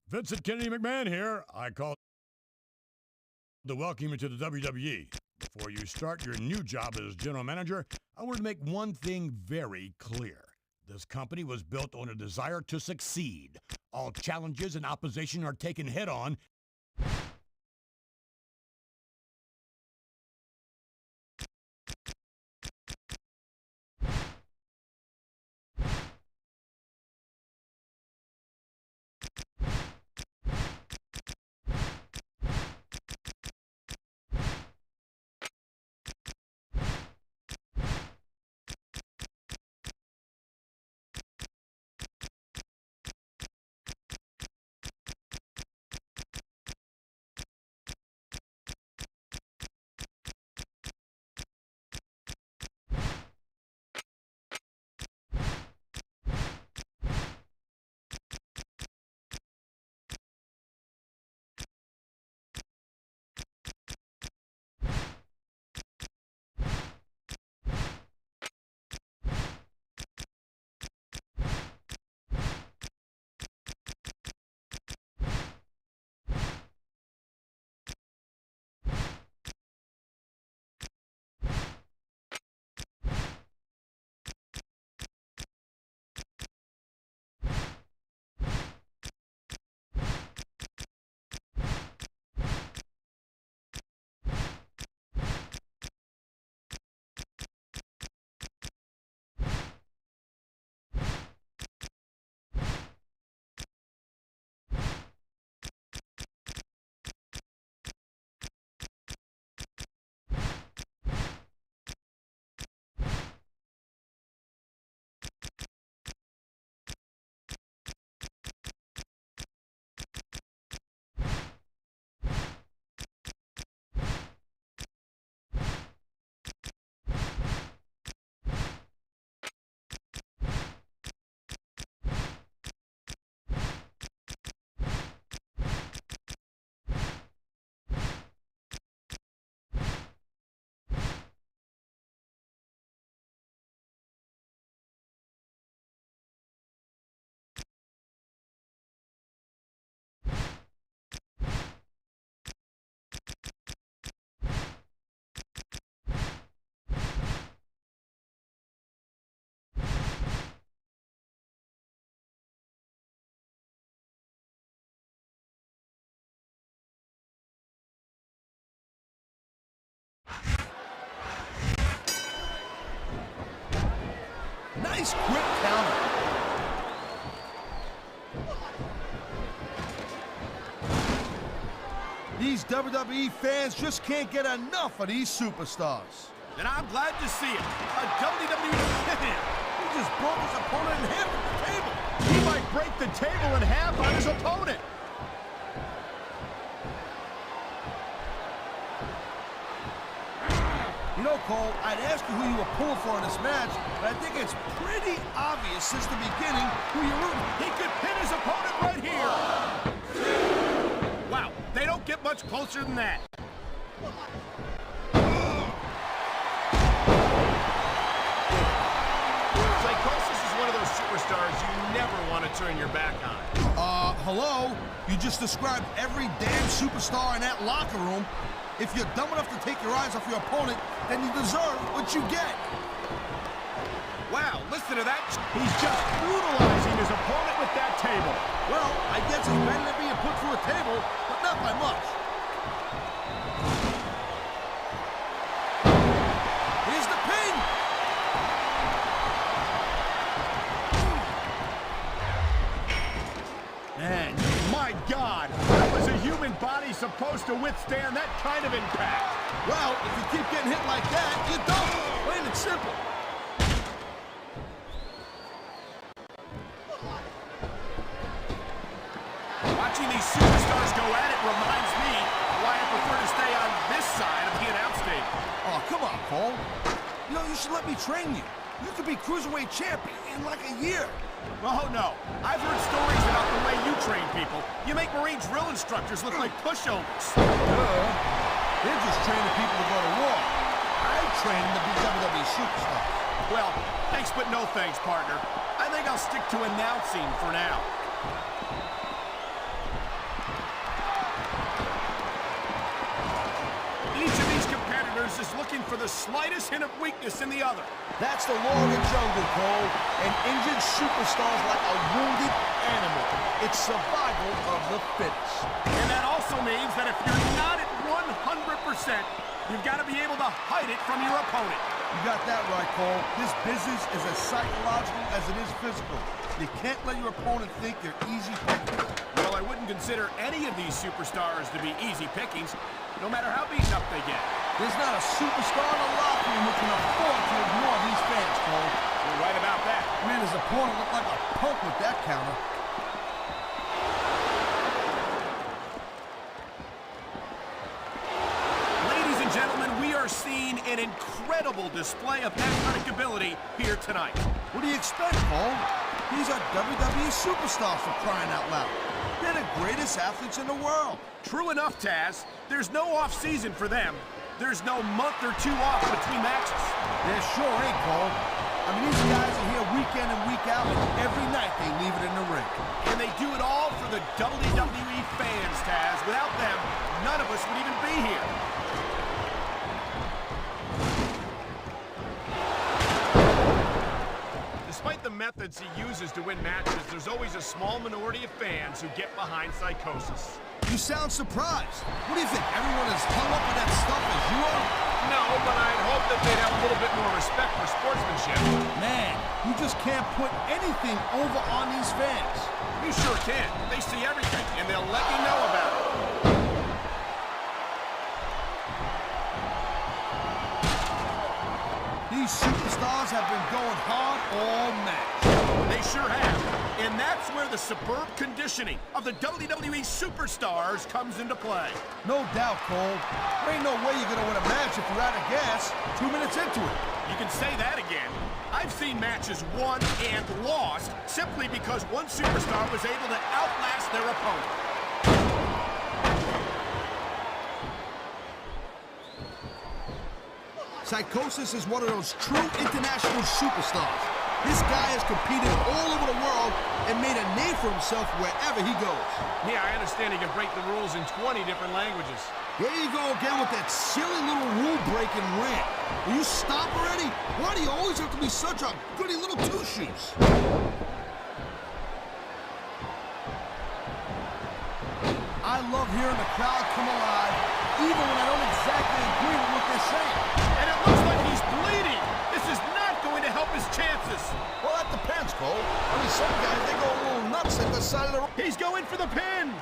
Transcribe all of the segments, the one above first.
Vincent Kennedy McMahon here. I call to welcome you to the WWE. Before you start your new job as general manager, I want to make one thing very clear. This company was built on a desire to succeed. All challenges and opposition are taken head on. Nice quick counter. These WWE fans just can't get enough of these superstars. And I'm glad to see it. A WWE champion. He just broke his opponent in half at the table. He might break the table in half on his opponent. You know, Cole, I'd ask you who you were pulling for in this match, but I think it's pretty obvious since the beginning who you're rooting. He could pin his opponent right here. Wow, they don't get much closer than that. Psychosis is one of those superstars you never want to turn your back on. Hello? You just described every damn superstar in that locker room. If you're dumb enough to take your eyes off your opponent, then you deserve what you get. Wow, listen to that. He's just brutalizing his opponent with that table. Well, I guess it's better than being put through a table, but not by much. Here's the pin. Man, my God, how is a human body supposed to withstand that kind of impact? Well, if you keep getting hit like that, you don't. Plain and simple. Watching these superstars go at it reminds me why I prefer to stay on this side of the announce table. Oh, come on, Cole. You know, you should let me train you. You could be Cruiserweight champion in like a year. Oh, no. I've heard stories about the way you train people. You make Marine drill instructors look like pushovers. They're just training people to go to war. I train them to be WWE superstars. Well, thanks but no thanks, partner. I think I'll stick to announcing for now. is looking for the slightest hint of weakness in the other. That's the law of the jungle, Cole. An injured superstar is like a wounded animal. It's survival of the fittest. And that also means that if you're not at 100%, you've got to be able to hide it from your opponent. You got that right, Cole. This business is as psychological as it is physical. You can't let your opponent think they're easy pickings. Well, I wouldn't consider any of these superstars to be easy pickings, no matter how beaten up they get. There's not a superstar in the locker room who can afford to ignore these fans, Cole. You're right about that. Man, his opponent looked like a punk with that counter. Ladies and gentlemen, we are seeing an incredible display of athletic ability here tonight. What do you expect, Cole? These are WWE superstars, for crying out loud. They're the greatest athletes in the world. True enough, Taz. There's no off-season for them. There's no month or two off between matches. There sure ain't, Cole. I mean, these guys are here week in and week out, and every night they leave it in the ring. And they do it all for the WWE fans, Taz. Without them, none of us would even be here. Despite the methods he uses to win matches, there's always a small minority of fans who get behind Psychosis. You sound surprised. What do you think, everyone is hung up on that stuff as you are? No, but I'd hope that they'd have a little bit more respect for sportsmanship. Man, you just can't put anything over on these fans. You sure can. They see everything, and they'll let you know about it. These superstars have been going hard all match. They sure have. And that's where the superb conditioning of the WWE superstars comes into play. No doubt, Cole. There ain't no way you're going to win a match if you're out of gas 2 minutes into it. You can say that again. I've seen matches won and lost simply because one superstar was able to outlast their opponent. Psychosis is one of those true international superstars. This guy has competed all over the world and made a name for himself wherever he goes. Yeah, I understand he can break the rules in 20 different languages. There you go again with that silly little rule-breaking rant. Will you stop already? Why do you always have to be such a goody little two-shoes? I love hearing the crowd come alive, even when I don't exactly agree with what they're saying. And it looks like he's bleeding. This is not going to help his chances. Well, that depends, Cole. I mean, some guys, they go a little nuts at the side of the road. He's going for the pin.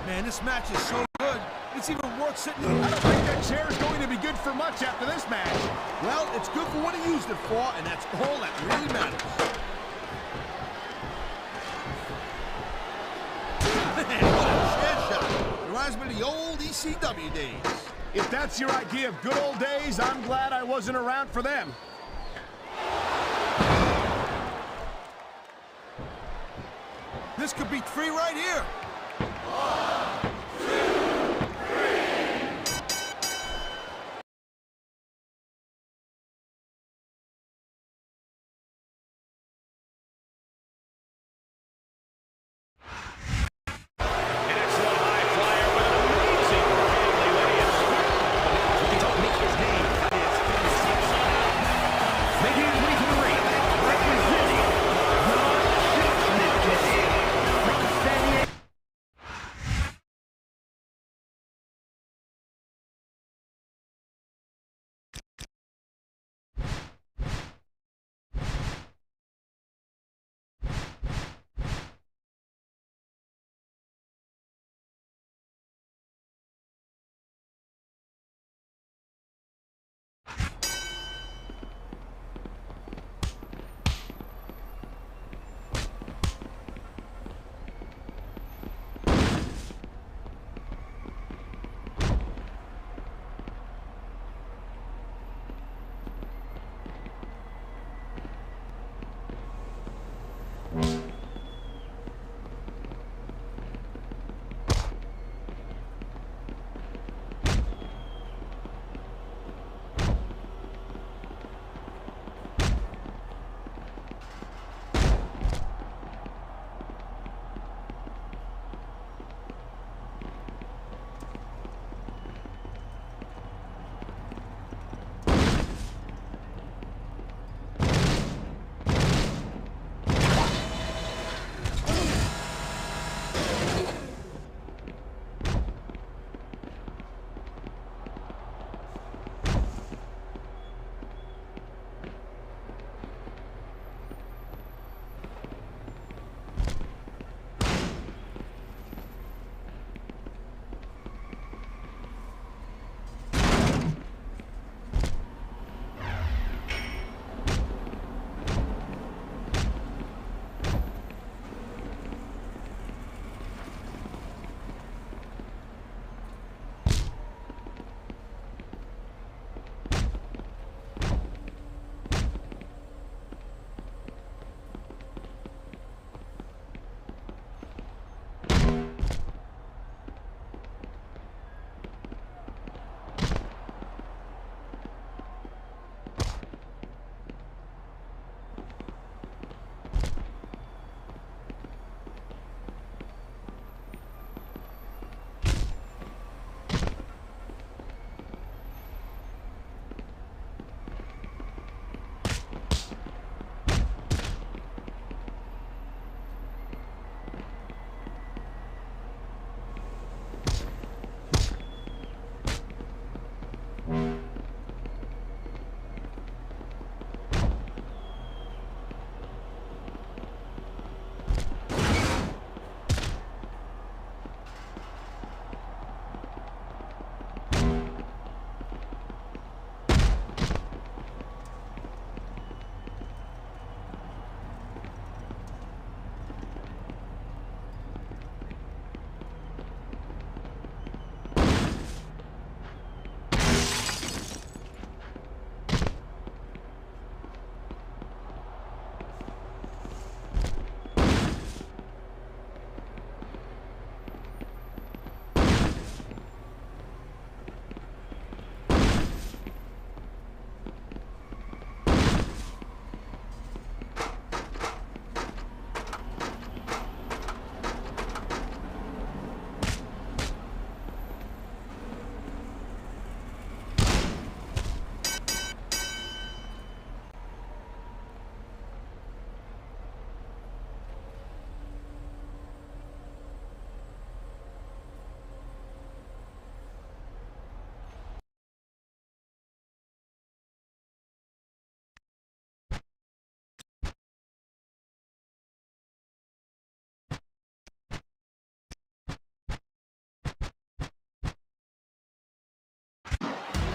Man, this match is so good, it's even worth sitting in. I don't think that chair is going to be good for much after this match. Well, it's good for what he used it for, and that's all that really matters. Man, what a chair shot. Reminds me of the old ECW days. If that's your idea of good old days, I'm glad I wasn't around for them. This could be 3 right here. 1, 2, 3.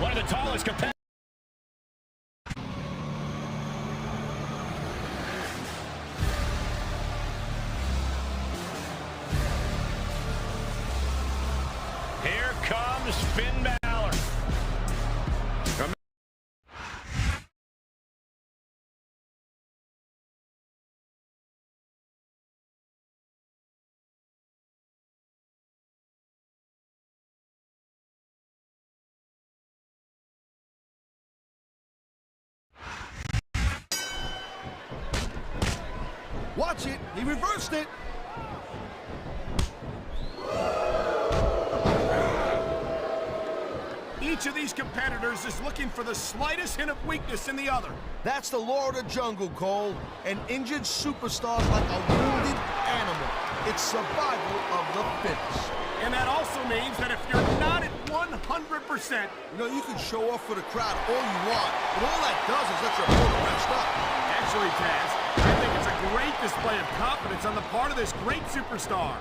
One of the tallest competitors. Here comes Finn Balor. Watch it. He reversed it. Each of these competitors is looking for the slightest hint of weakness in the other. That's the law of the jungle, Cole. An injured superstar is like a wounded animal. It's survival of the fittest. And that also means that if you're not at 100%, You know, you can show off for the crowd all you want, but all that does is let your opponent rest up. actually, Taz, I think it's a great display of confidence on the part of this great superstar.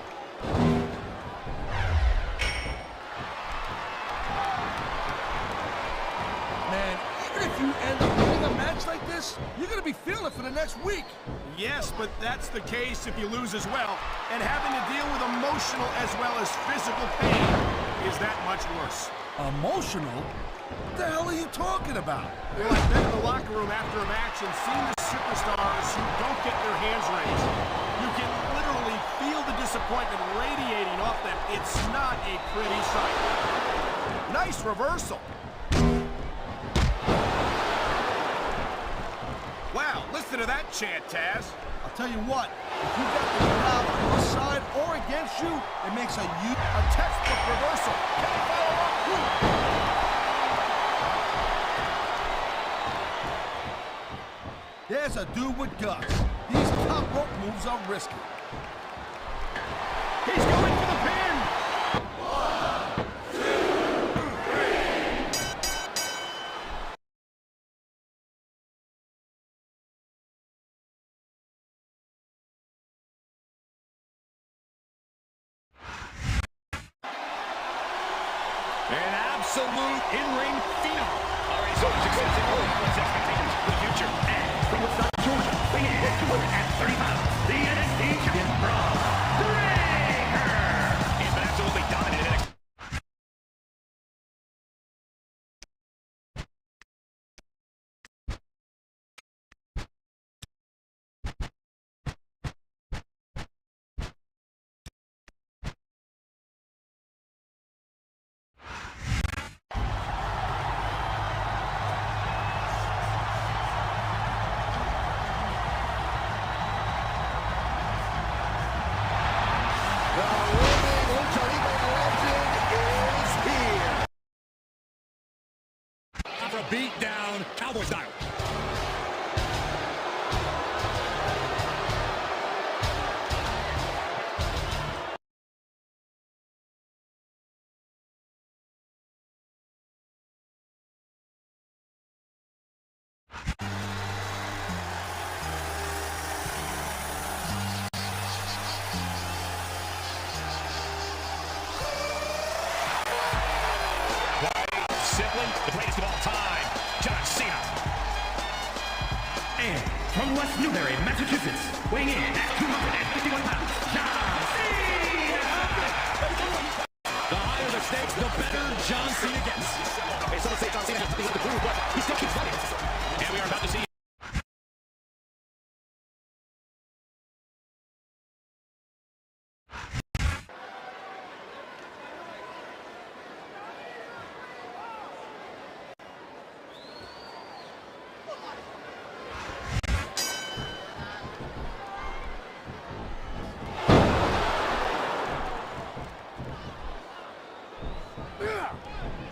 Man, even if you end up winning a match like this, you're going to be feeling it for the next week. Yes, but that's the case if you lose as well, and having to deal with emotional as well as physical pain is that much worse. Emotional? What the hell are you talking about? Well, I've been in the locker room after a match and seen the superstars who don't get their hands raised. You can literally feel the disappointment radiating off them. It's not a pretty sight. Nice reversal. Wow, listen to that chant, Taz. I'll tell you what, if you got the crowd on your side or against you, it makes a textbook reversal. Can he follow up? There's a dude with guts. These top rope moves are risky. He's going for the pin. 1, 2, 3. An absolute in-ring phenom. All right, so success in what's expectations for the future. And from Woodstock, Georgia, weighing in at 230 pounds, the NXT champion, Braun Breaker. He's been absolutely dominated in beat down, Cowboy style. Simply the greatest of all time, John Cena. And from West Newbury, Massachusetts, weighing in at 251 pounds, John Cena! The higher the stakes, the better John Cena gets. Okay, some say John Cena has to be in the groove, but he still keeps running. And we are about to see.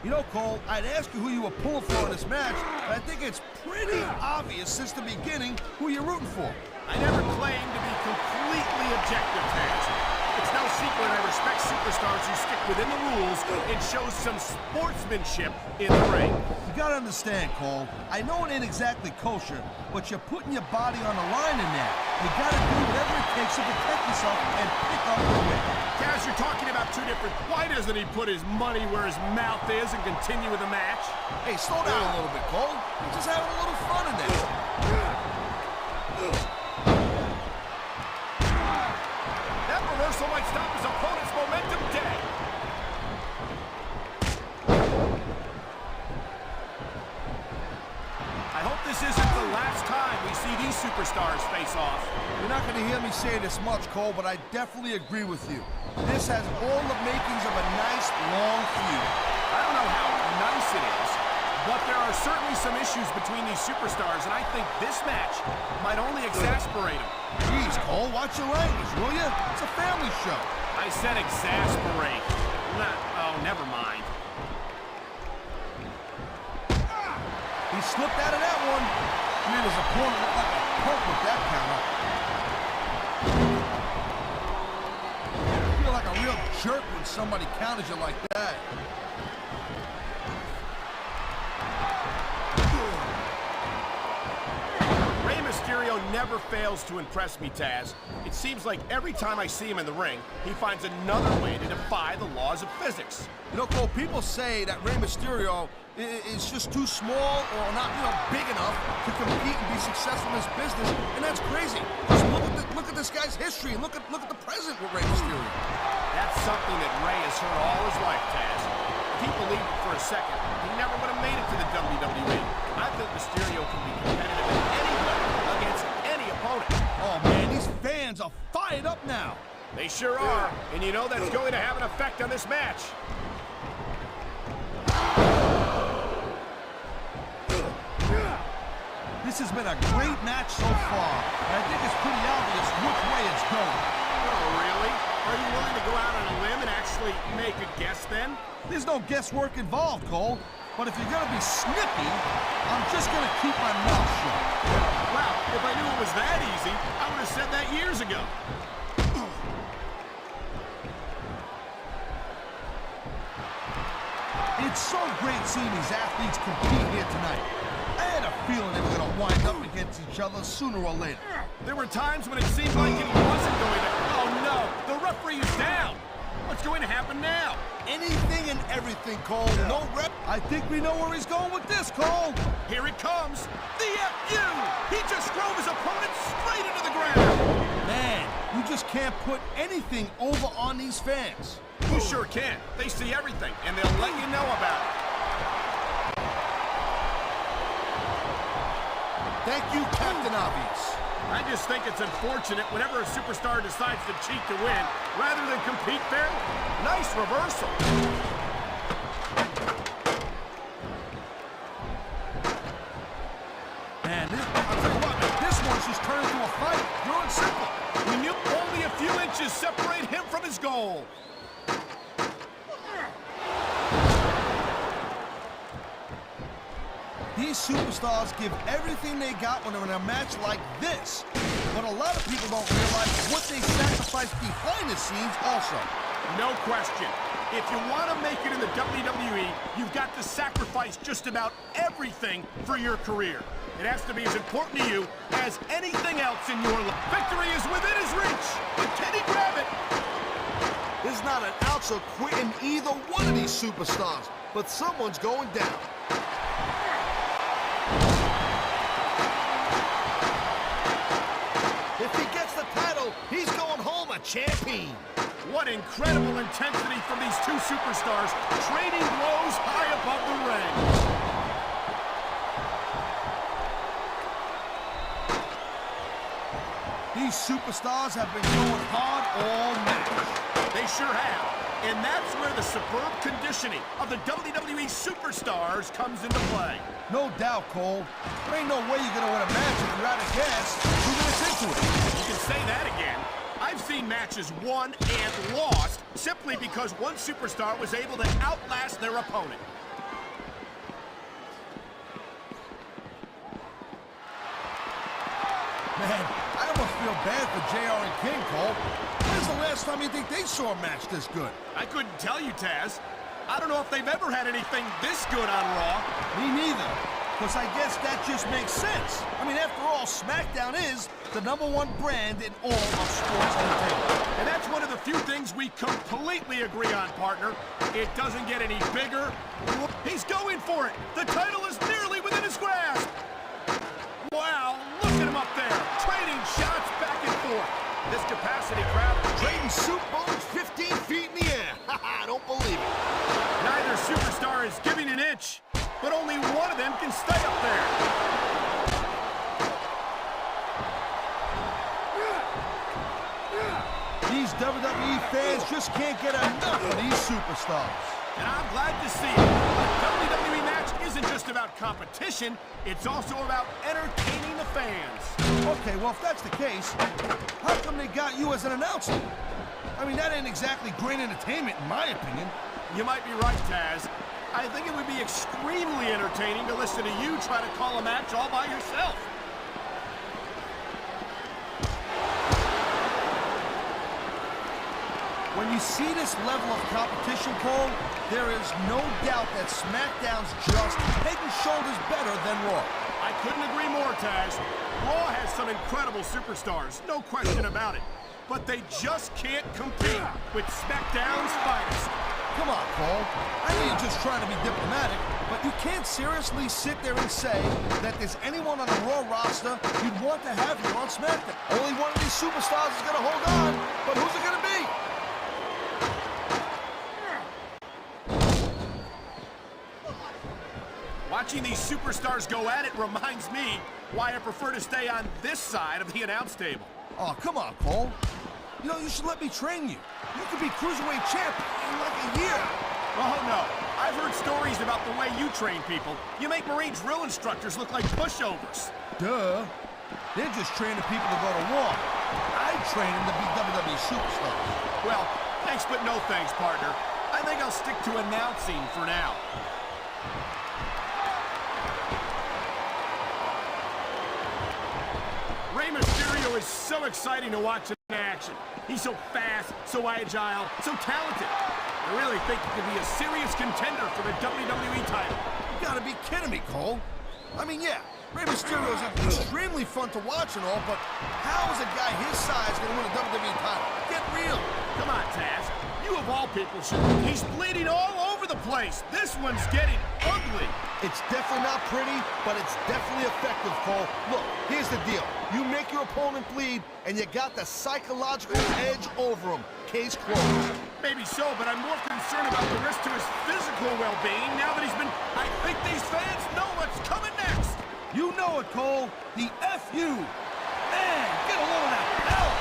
You know, Cole, I'd ask you who you were pulling for in this match, but I think it's pretty obvious since the beginning who you're rooting for. I never claimed to be completely objective, Taz. It's no secret I respect superstars who stick within the rules and show some sportsmanship in the ring. You gotta understand, Cole, I know it ain't exactly kosher, but you're putting your body on the line in that. You gotta do whatever it takes to protect yourself and pick up the win. Taz, Taz, you're talking about two different... Why doesn't he put his money where his mouth is and continue with the match? Hey, slow down a little bit, Cole. He's just having a little fun in there. That reversal might stop his opponent's momentum dead. I hope this isn't the last time we see these superstars face off. You're not going to hear me say this much, Cole, but I definitely agree with you. This has all the makings of a nice, long feud. I don't know how nice it is, but there are certainly some issues between these superstars, and I think this match might only exasperate them. Jeez, Cole, watch your language, will you? It's a family show. I said exasperate. Oh, never mind. He slipped out of that one. Man, his opponent looked like a punk with that counter. I feel like a real jerk when somebody counters you like that. Rey Mysterio never fails to impress me, Taz. It seems like every time I see him in the ring, he finds another way to defy the laws of physics. You know, Cole, people say that Rey Mysterio is just too small or not, big enough to compete and be successful in this business, and that's crazy. Just look at this guy's history and look at the present with Rey Mysterio. That's something that Rey has heard all his life, Taz. If he believed it for a second, he never would have made it to the WWE. I think Mysterio can be competitive in any way against any opponent. Oh, man, these fans are fired up now. They sure are, and you know that's going to have an effect on this match. This has been a great match so far, and I think it's pretty obvious which way it's going. Oh, really? Are you willing to go out on a limb and actually make a guess then? There's no guesswork involved, Cole. But if you're going to be snippy, I'm just going to keep my mouth shut. Wow, if I knew it was that easy, I would have said that years ago. It's so great seeing these athletes compete here tonight. I had a feeling they were going to wind up against each other sooner or later. There were times when it seemed like it wasn't going to... Oh, no! The referee is down! What's going to happen now? Anything and everything, Cole. No rep. I think we know where he's going with this, Cole. Here it comes. The FU! He just drove his opponent straight into the ground! Man, you just can't put anything over on these fans. You sure can. They see everything, and they'll let you know about it. Thank you, Captain Obvious. I just think it's unfortunate whenever a superstar decides to cheat to win, rather than compete fairly. Nice reversal. Man, I'll tell you what, this one's just turned into a fight. Pure and simple. We knew only a few inches separate him from his goal. These superstars give everything they got when they're in a match like this. But a lot of people don't realize what they sacrifice behind the scenes also. No question. If you want to make it in the WWE, you've got to sacrifice just about everything for your career. It has to be as important to you as anything else in your life. Victory is within his reach. But can he grab it? There's not an ounce of quitting either one of these superstars, but someone's going down. If he gets the title, he's going home a champion. What incredible intensity from these two superstars, trading blows high above the ring. These superstars have been going hard all match. They sure have. And that's where the superb conditioning of the WWE superstars comes into play. No doubt, Cole. There ain't no way you're going to win a match if you're out of gas 2 minutes into it. You can say that again. I've seen matches won and lost simply because one superstar was able to outlast their opponent. Man, I almost feel bad for JR and King, Cole. When's the last time you think they saw a match this good? I couldn't tell you, Taz. I don't know if they've ever had anything this good on Raw. Me neither. Because I guess that just makes sense. I mean, after all, SmackDown is the #1 brand in all of sports entertainment. And that's one of the few things we We completely agree on, partner. It doesn't get any bigger. He's going for it. The title is nearly within his grasp. Wow, look at him up there, trading shots back and forth. This capacity crowd Trading soup bones 15 feet in the air. I don't believe it. Neither superstar is giving an inch, but only one of them can stay up there. These WWE fans just can't get enough of these superstars. And I'm glad to see it. A WWE match isn't just about competition, it's also about entertaining the fans. Okay, well, if that's the case, how come they got you as an announcer? I mean, that ain't exactly great entertainment, in my opinion. You might be right, Taz. I think it would be extremely entertaining to listen to you try to call a match all by yourself. When you see this level of competition, Cole, there is no doubt that SmackDown's just head and shoulders better than Raw. I couldn't agree more, Taz. Raw has some incredible superstars, no question about it. But they just can't compete with SmackDown's finest. Come on, Cole. I know you're just trying to be diplomatic, but you can't seriously sit there and say that there's anyone on the Raw roster you'd want to have here on SmackDown. Only one of these superstars is going to hold on, but who's it going to be? Watching these superstars go at it reminds me why I prefer to stay on this side of the announce table. Oh, come on, Cole. You know, you should let me train you. You could be Cruiserweight champ in like a year. Oh, no. I've heard stories about the way you train people. You make Marine drill instructors look like pushovers. Duh. They're just training people to go to war. I train them to be WWE superstars. Well, thanks but no thanks, partner. I think I'll stick to announcing for now. Rey Mysterio is so exciting to watch in action. He's so fast, so agile, so talented. I really think he could be a serious contender for the WWE title. You gotta be kidding me, Cole. I mean, yeah, Rey Mysterio is extremely fun to watch and all, but how is a guy his size gonna win a WWE title? Get real. Come on, Taz. You of all people should. He's bleeding all over the place. This one's getting ugly. It's definitely not pretty, but it's definitely effective, Cole. Look, here's the deal. You make your opponent bleed, and you got the psychological edge over him. Case closed. Maybe so, but I'm more concerned about the risk to his physical well-being now that he's been... I think these fans know what's coming next. You know it, Cole. The F.U. Man, get a load of that power.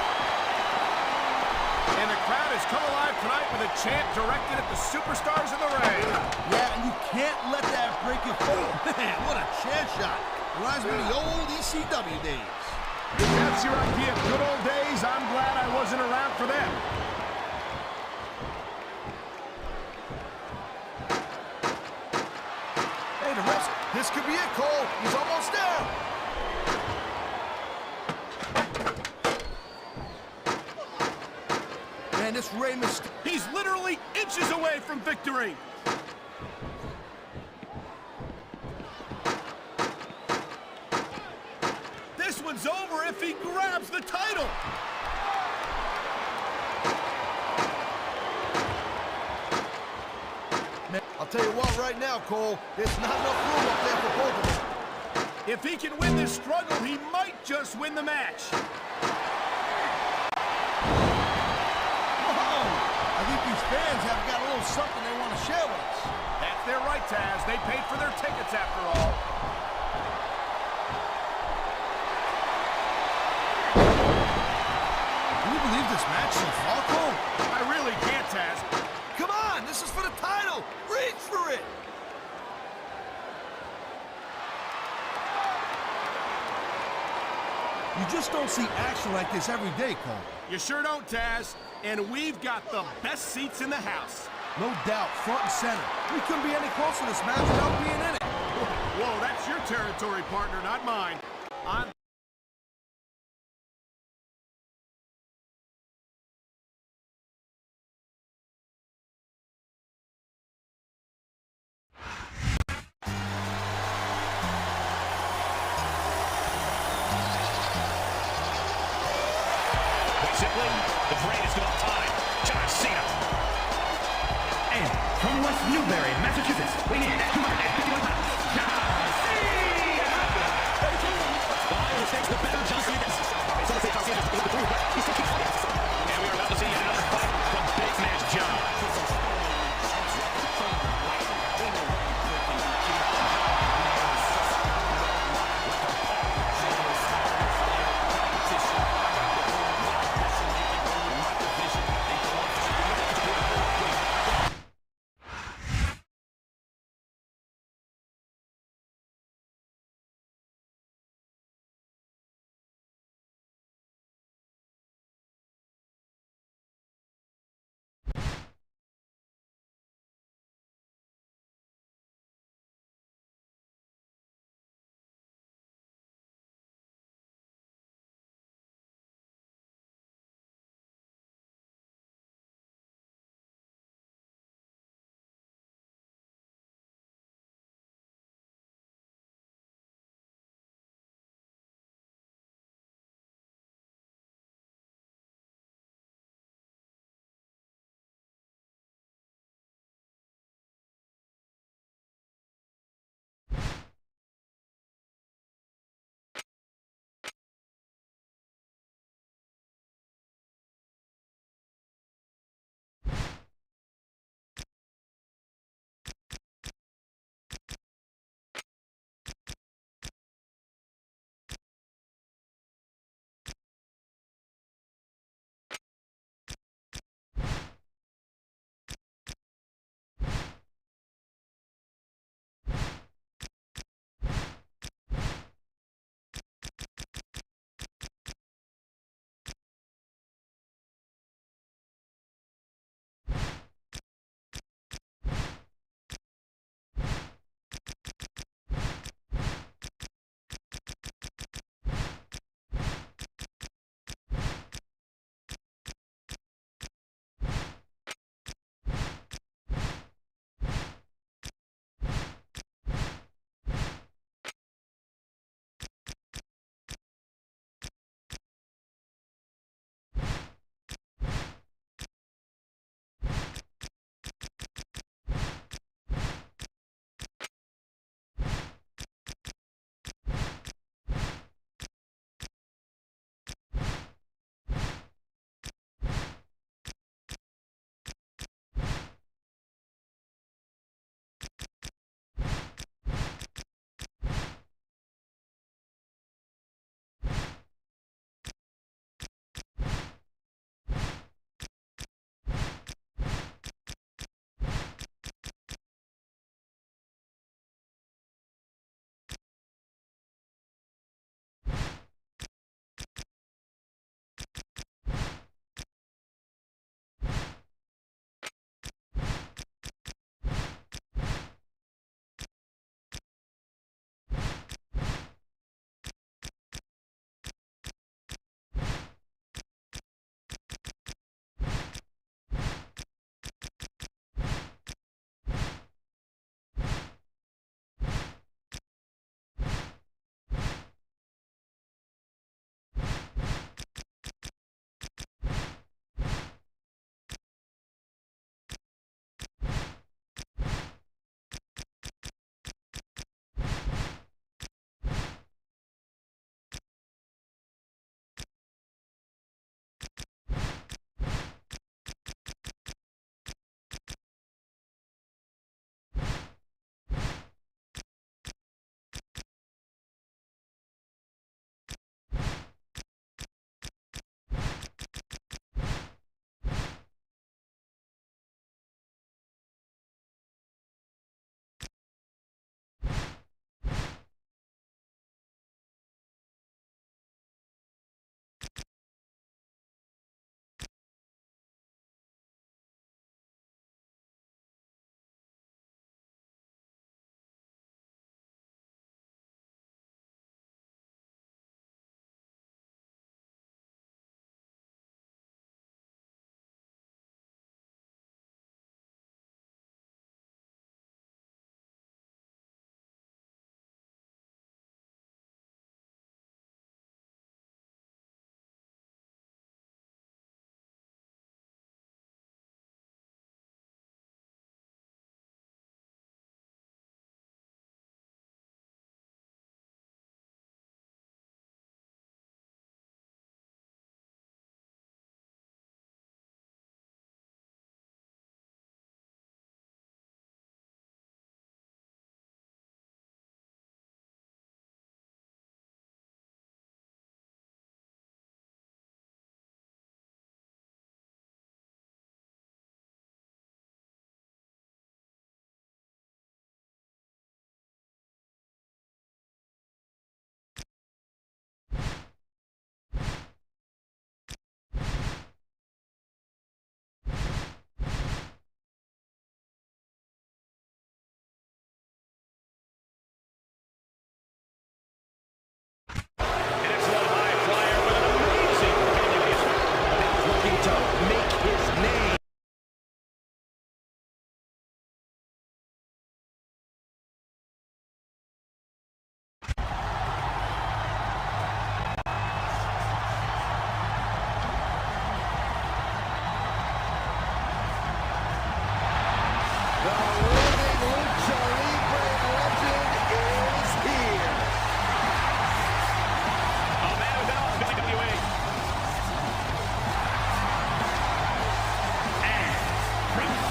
And the crowd has come alive tonight with a chant directed at the superstars in the ring. Yeah, and you can't let that break your fall. Man, what a chant shot. Reminds me of the old ECW days. If that's your idea of good old days, I'm glad I wasn't around for them. Hey, the rest, this could be it, Cole. He's almost there. Man, this Rey Mysterio... He's literally inches away from victory. This one's over if he grabs the title. Man, I'll tell you what, right now, Cole, there's not enough room up there for both of them. If he can win this struggle, he might just win the match. I think these fans have got a little something they want to share with us. That's their right, Taz. They paid for their tickets after all. Can you believe this match so far, Cole? I really can't, Taz. Come on, this is for the title. Reach for it. You just don't see action like this every day, Cole. You sure don't, Taz. And we've got the best seats in the house. No doubt, front and center. We couldn't be any closer to this match without being in it. Whoa, that's your territory, partner, not mine. I'm... Simply the greatest of all time. John Cena. And from West Newbury, Massachusetts, weighing in at 251 pounds, John Cena! Takes the better John Cena. Some say John Cena is the but he's taking and we are about to see another fight from Big Match John.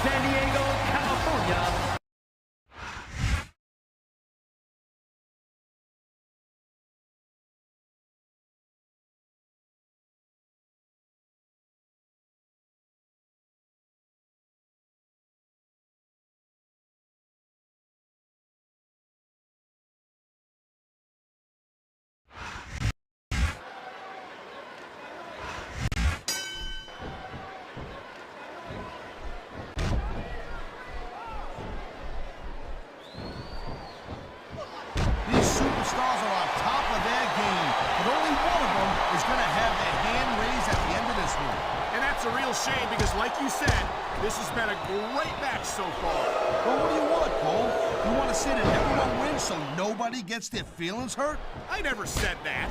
San Diego, California. Superstars are on top of their game, but only one of them is going to have their hand raised at the end of this one. And that's a real shame because, like you said, this has been a great match so far. Well, what do you want, Cole? You want to say that everyone wins so nobody gets their feelings hurt? I never said that.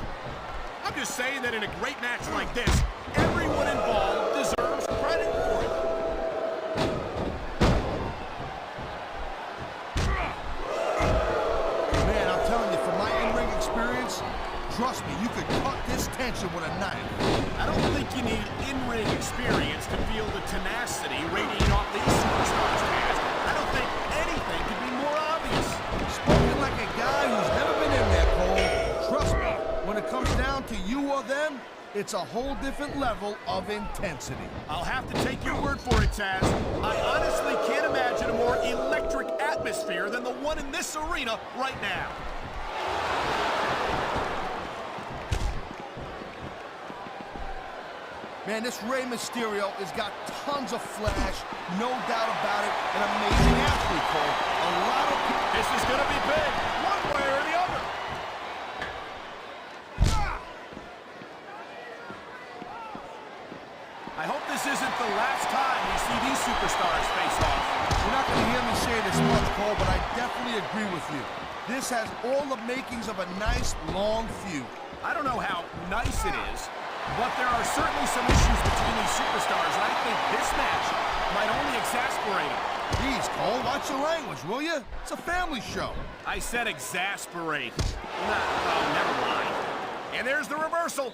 I'm just saying that in a great match like this, everyone involved deserves credit for it. Man, I'm telling you, from my in-ring experience, trust me, you could cut this tension with a knife. I don't think you need in-ring experience to feel the tenacity radiating off these superstars, Taz. I don't think anything could be more obvious. Spoken like a guy who's never been in there, Cole. Trust me, when it comes down to you or them, it's a whole different level of intensity. I'll have to take your word for it, Taz. I honestly can't imagine a more electric atmosphere than the one in this arena right now. Man, this Rey Mysterio has got tons of flash, no doubt about it, an amazing athlete, Cole. A lot of people... This is going to be big, one way or the other. I hope this isn't the last time we see these superstars face off. You're not going to hear me say this much, Cole, but I definitely agree with you. This has all the makings of a nice, long feud. I don't know how nice it is, but there are certainly some issues between these superstars, and I think this match might only exasperate them. Please, Cole, watch your language, will you? It's a family show. I said exasperate. Oh, never mind. And there's the reversal.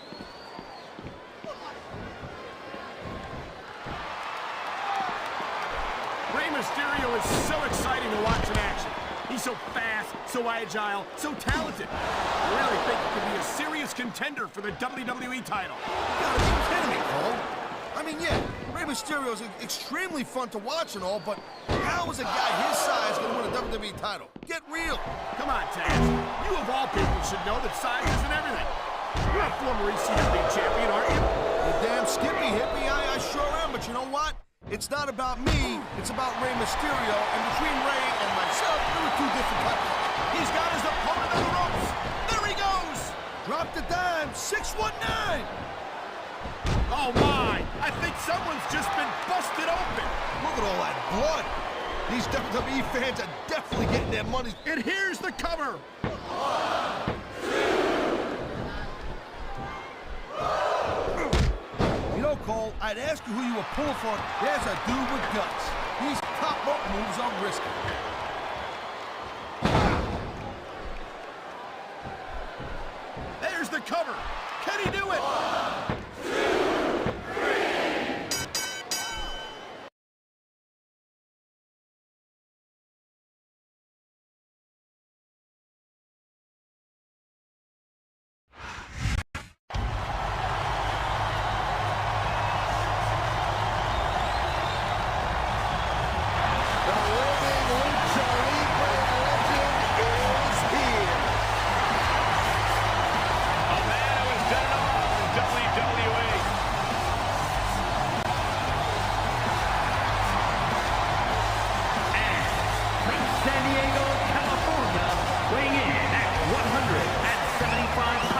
Rey Mysterio is so exciting to watch in action. He's so fast, so agile, so talented. I really think he could be a serious contender for the WWE title. You gotta be kidding me, Cole. I mean, yeah, Rey Mysterio is extremely fun to watch and all, but how is a guy his size gonna win a WWE title? Get real. Come on, Taz. You of all people should know that size isn't everything. You're a former ECW champion, aren't you? You damn skippy hippie, I sure am, but you know what? It's not about me, it's about Rey Mysterio, and between Rey and myself, there were two different types. He's got his opponent on the ropes. There he goes. Drop the dime, 619. Oh, my. I think someone's just been busted open. Look at all that blood. These WWE fans are definitely getting their money. And here's the cover. You know, Cole, I'd ask you who you were pulling for. There's a dude with guts. These top rope moves are risky. There's the cover. Can he do it? San Diego, California, weighing in at 175